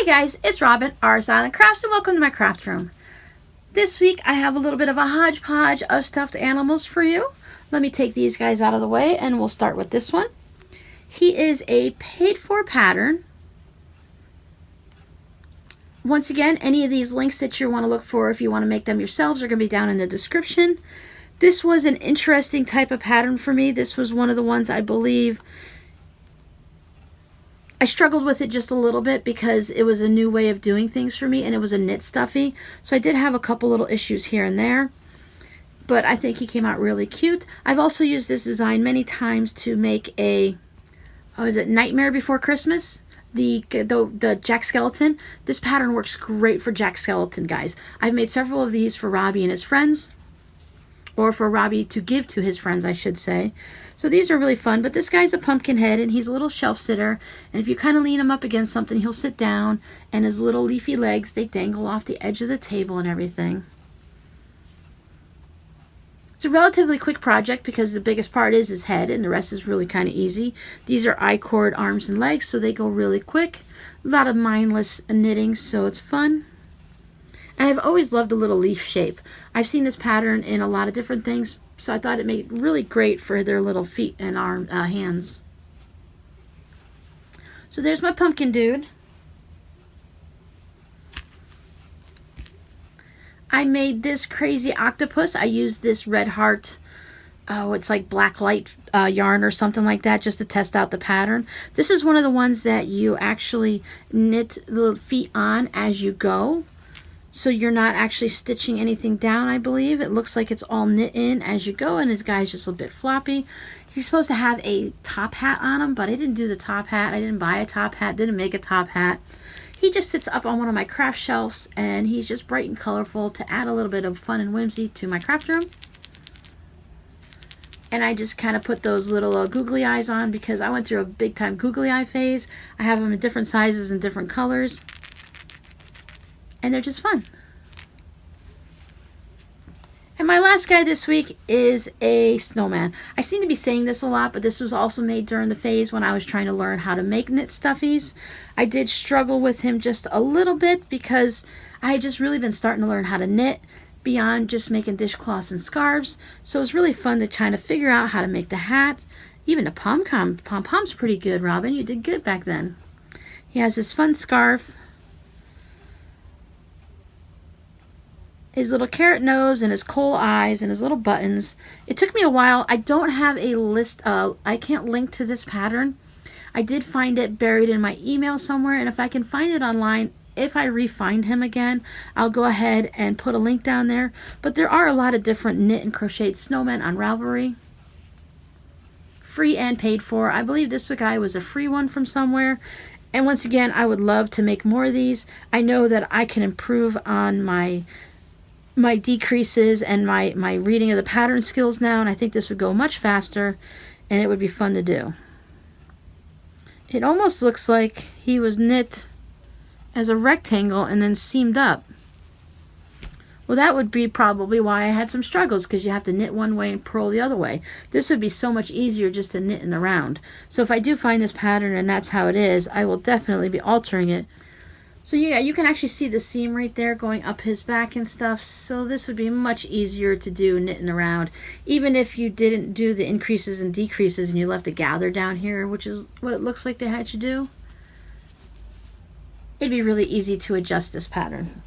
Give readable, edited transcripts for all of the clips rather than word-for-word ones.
guys, it's Robin, RsIslandCrafts, and welcome to my craft room. This week I have a little bit of a hodgepodge of stuffed animals for you. Let me take these guys out of the way and we'll start with this one. He is a paid-for pattern. Once again, any of these links that you want to look for if you want to make them yourselves are going to be down in the description. This was an interesting type of pattern for me. This was one of the ones I believe I struggled with it just a little bit because it was a new way of doing things for me and it was a knit stuffy. So I did have a couple little issues here and there, but I think he came out really cute. I've also used this design many times to make a, is it Nightmare Before Christmas? The Jack Skeleton. This pattern works great for Jack Skeleton, guys. I've made several of these for Robbie and his friends, or for Robbie to give to his friends, I should say. So these are really fun, but this guy's a pumpkin head and he's a little shelf sitter, and if you kind of lean him up against something, he'll sit down, and his little leafy legs, they dangle off the edge of the table and everything. It's a relatively quick project because the biggest part is his head and the rest is really kind of easy. These are I-cord arms and legs, so they go really quick. A lot of mindless knitting, so it's fun. And I've always loved the little leaf shape. I've seen this pattern in a lot of different things, so I thought it made it really great for their little feet and hands. So there's my pumpkin dude. I made this crazy octopus. I used this red heart, it's like black light yarn or something like that, just to test out the pattern. This is one of the ones that you actually knit the feet on as you go. So you're not actually stitching anything down, I believe. It looks like it's all knit in as you go, and this guy's just a bit floppy. He's supposed to have a top hat on him, but I didn't do the top hat. I didn't buy a top hat, didn't make a top hat. He just sits up on one of my craft shelves, and he's just bright and colorful to add a little bit of fun and whimsy to my craft room. And I just kind of put those little googly eyes on because I went through a big time googly eye phase. I have them in different sizes and different colors, and they're just fun. And my last guy this week is a snowman. I seem to be saying this a lot, but this was also made during the phase when I was trying to learn how to make knit stuffies. I did struggle with him just a little bit because I had just really been starting to learn how to knit beyond just making dishcloths and scarves. So it was really fun to try to figure out how to make the hat. Even the pom-pom. Pom-pom's pretty good, Robin. You did good back then. He has his fun scarf, his little carrot nose and his coal eyes and his little buttons. It took me a while. I don't have a list. I can't link to this pattern. I did find it buried in my email somewhere, and if I can find it online, if I re-find him again, I'll go ahead and put a link down there. But there are a lot of different knit and crocheted snowmen on Ravelry. Free and paid for. I believe this guy was a free one from somewhere. And once again, I would love to make more of these. I know that I can improve on my decreases and my reading of the pattern skills now, and I think this would go much faster and it would be fun to do. It almost looks like he was knit as a rectangle and then seamed up. Well, that would be probably why I had some struggles, because you have to knit one way and purl the other way. This would be so much easier just to knit in the round. So if I do find this pattern and that's how it is, I will definitely be altering it. So yeah, you can actually see the seam right there going up his back and stuff. So this would be much easier to do knitting around. Even if you didn't do the increases and decreases and you left the gather down here, which is what it looks like they had you do, it'd be really easy to adjust this pattern.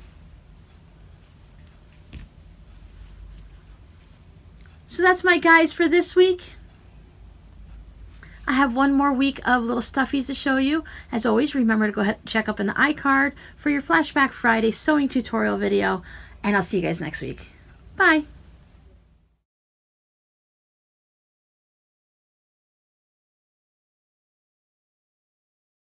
So that's my guys for this week. I have one more week of little stuffies to show you. As always, remember to go ahead and check up in the iCard for your Flashback Friday sewing tutorial video, and I'll see you guys next week. Bye!